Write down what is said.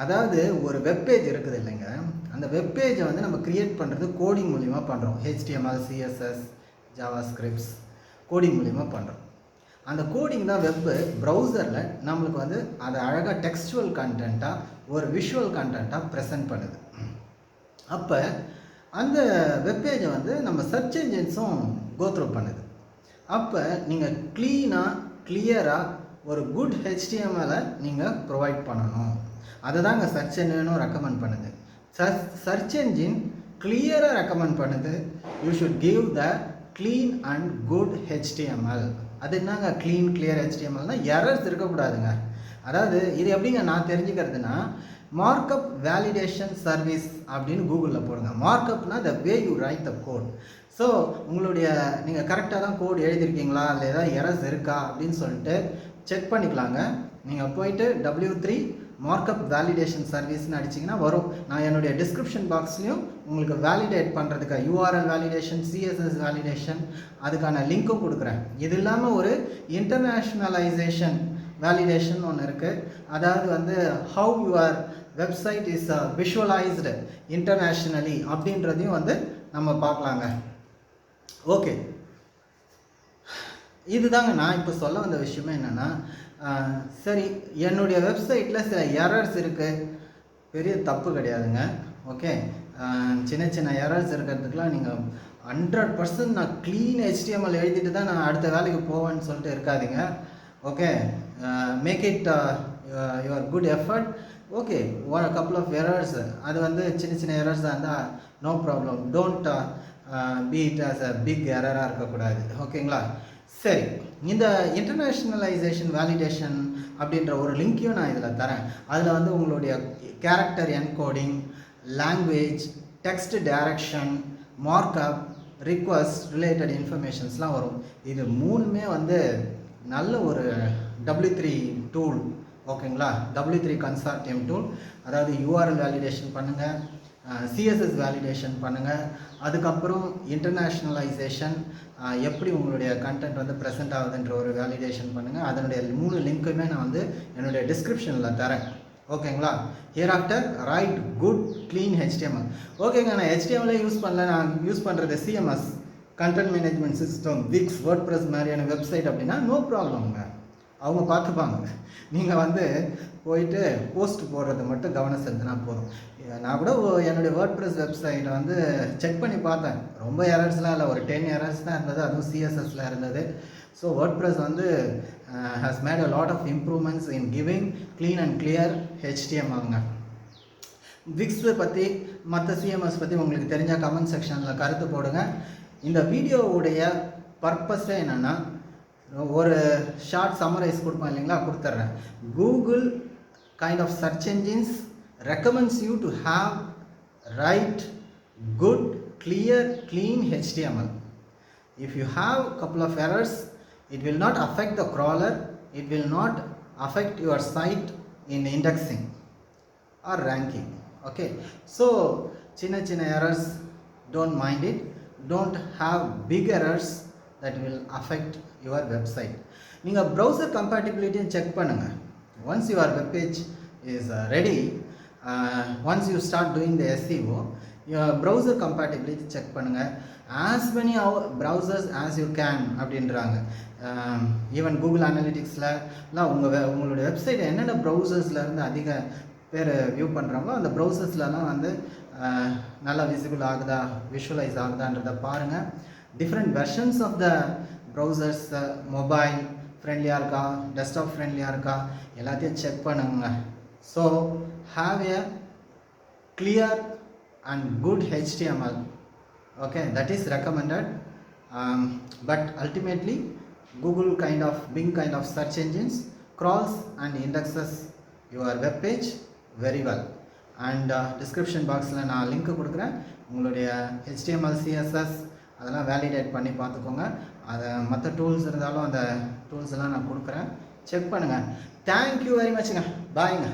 அதாவது ஒரு வெப்பேஜ் இருக்குது இல்லைங்க, அந்த வெப்பேஜை வந்து நம்ம க்ரியேட் பண்ணுறது கோடிங் மூலிமா பண்ணுறோம். HTML, CSS, Java scripts coding மூலிமா பண்ணுறோம். அந்த கோடிங் தான் வெப்பு ப்ரௌசரில் நம்மளுக்கு வந்து அதை அழகாக டெக்ஸ்டுவல் கண்டென்ட்டாக ஒரு விஷுவல் கண்டென்ட்டாக ப்ரெசென்ட் பண்ணுது. அப்போ அந்த வெப்பேஜை வந்து நம்ம சர்ச் என்ஜின்ஸும் கோத்ரூ பண்ணுது. அப்போ நீங்கள் கிளியராக ஒரு குட் HTML-ஐ நீங்கள் ப்ரொவைட் பண்ணணும். அதை தாங்க சர்ச் என்ஜினும் ரெக்கமெண்ட் பண்ணுது. சர்ச் என்ஜின் கிளியராக ரெக்கமெண்ட் பண்ணுது, you should give the clean and good HTML. அது என்னங்க கிளியர் HTML-னா எரர்ஸ் இருக்கக்கூடாதுங்க. அதாவது இது எப்படிங்க நான் தெரிஞ்சுக்கிறதுனா, மார்க்அப் வேலிடேஷன் சர்வீஸ் அப்படின்னு கூகுளில் போடுங்க. மார்க்அப்னா the way you write the code. So உங்களுடைய நீங்கள் கரெக்டாக தான் கோட் எழுதியிருக்கீங்களா, இல்லை ஏதாவது எரர்ஸ் இருக்கா அப்படின்னு சொல்லிட்டு செக் பண்ணிக்கலாங்க. நீங்கள் போயிட்டு W3 மார்க்அப் வேலிடேஷன் சர்வீஸ்னு அடிச்சிங்கன்னா வரும். நான் என்னுடைய டிஸ்கிரிப்ஷன் பாக்ஸ்லேயும் உங்களுக்கு வேலிடேட் பண்ணுறதுக்கு URL வேலிடேஷன், CSS வேலிடேஷன் அதுக்கான லிங்க்கும் கொடுக்குறேன். இது இல்லாமல் ஒரு இன்டர்நேஷ்னலைசேஷன் வேலிடேஷன் ஒன்று இருக்குது. அதாவது வந்து how your website is visualised internationally அப்படின்றதையும் வந்து நம்ம பார்க்கலாங்க. ஓகே, இதுதாங்க நான் இப்போ சொல்ல வந்த விஷயமே என்னென்னா, சரி என்னுடைய வெப்சைட்டில் சில எரர்ஸ் இருக்குது, பெரிய தப்பு கிடையாதுங்க. ஓகே, சின்ன சின்ன எரர்ஸ் இருக்கிறதுக்கெலாம் நீங்கள் 100% நான் க்ளீன் HTML எழுதிட்டு தான் நான் அடுத்த வேலைக்கு போவேன்னு சொல்லிட்டு இருக்காதிங்க. Okay, make it your good effort. Okay, ஒரு கப்புள் ஆஃப் எரர்ஸ், அது வந்து சின்ன சின்ன எரர்ஸாக இருந்தால் no problem. Don't be it as a big எரராக இருக்கக்கூடாது. ஓகேங்களா? சரி, இந்த இன்டர்நேஷ்னலைசேஷன் வேலிடேஷன் அப்படின்ற ஒரு லிங்க்கையும் நான் இதில் தரேன். அதில் வந்து உங்களுடைய character encoding, language, text direction, markup, request related இன்ஃபர்மேஷன்ஸ்லாம் வரும். இது மூணுமே வந்து நல்ல ஒரு W3 டூல். ஓகேங்களா? W3 consortium tool. அதாவது URL வேலிடேஷன் பண்ணுங்கள், CSS வேலிடேஷன் பண்ணுங்கள், அதுக்கப்புறம் இன்டர்நேஷ்னலைசேஷன் எப்படி உங்களுடைய கண்டென்ட் வந்து ப்ரெசென்ட் ஆகுதுன்ற ஒரு வேலிடேஷன் பண்ணுங்கள். அதனுடைய 3 லிங்க்குமே நான் வந்து என்னுடைய டிஸ்கிரிப்ஷனில் தரேன். ஓகேங்களா? Here after right good clean HTML. ஓகேங்க, நான் HTML யூஸ் பண்ணல, நான் யூஸ் பண்ணுறது CMS, content management system, Wix, WordPress மாதிரியான வெப்சைட் அப்படின்னா நோ ப்ராப்ளம்ங்க, அவங்க பார்த்துப்பாங்க. நீங்கள் வந்து போயிட்டு போஸ்ட் போடுறது மட்டும் கவனம் செலுத்தினா போதும். நான் கூட என்னுடைய வேர்ட்பிரஸ் வெப்சைட்டை வந்து செக் பண்ணி பார்த்தேன். ரொம்ப எரர்ஸ்லாம் இல்லை, ஒரு 10 எரர்ஸ் தான் இருந்தது, அதுவும் CSSல இருந்தது. ஸோ வேர்ட்பிரஸ் வந்து has made a lot of improvements in giving clean and clear HTMLங்க. விக்ஸ் பற்றி மற்ற CMS பற்றி உங்களுக்கு தெரிஞ்ச கமெண்ட் செக்ஷனில் கருத்து போடுங்க. இந்த வீடியோவுடைய பர்பஸே என்னென்னா, ஒரு ஷார்ட் சம்மரைஸ் கொடுப்பேன் இல்லைங்களா, கொடுத்துட்றேன். Google kind of search engines recommends you to have write good, clear, clean HTML. If you have a couple of errors, it will not affect the crawler, it will not affect your site in indexing or ranking. Okay, so chinna errors, don't mind it. Don't have big errors that will affect your website. நீங்க browser compatibility check பண்ணுங்க. Once your web page is ready, once you start doing the SEO, your browser compatibility check பண்ணுங்க. as many browsers as you can அப்படின்றாங்க. Even Google அனலிட்டிக்ஸில் உங்களுடைய website என்னென்ன ப்ரௌசர்ஸில் இருந்து அதிக பேர் view பண்ணுறாங்களோ அந்த ப்ரௌசர்ஸ்லாம் வந்து நல்லா விசிபிள் ஆகுதா, விஷுவலைஸ் ஆகுதான்றதை பாருங்கள். Different versions of the browsers, mobile ஃப்ரெண்ட்லியாக இருக்கா, டெஸ்க்டாப் ஃப்ரெண்ட்லியாக இருக்கா, எல்லாத்தையும் செக் பண்ணுங்க. So have a clear and good HTML. Okay, that is recommended. But ultimately Google Bing kind of search engines crawls and indexes your web page very well. And description boxல நான் link கொடுக்குறேன். உங்களுடைய HTML, CSS அதெல்லாம் validate பண்ணி பார்த்துக்கோங்க. அதை மற்ற tools இருந்தாலும் அந்த டூல்ஸ் எல்லாம் நான் கொடுக்குறேன், செக் பண்ணுங்கள். தேங்க்யூ வெரி மச்ங்க, பாய்ங்க.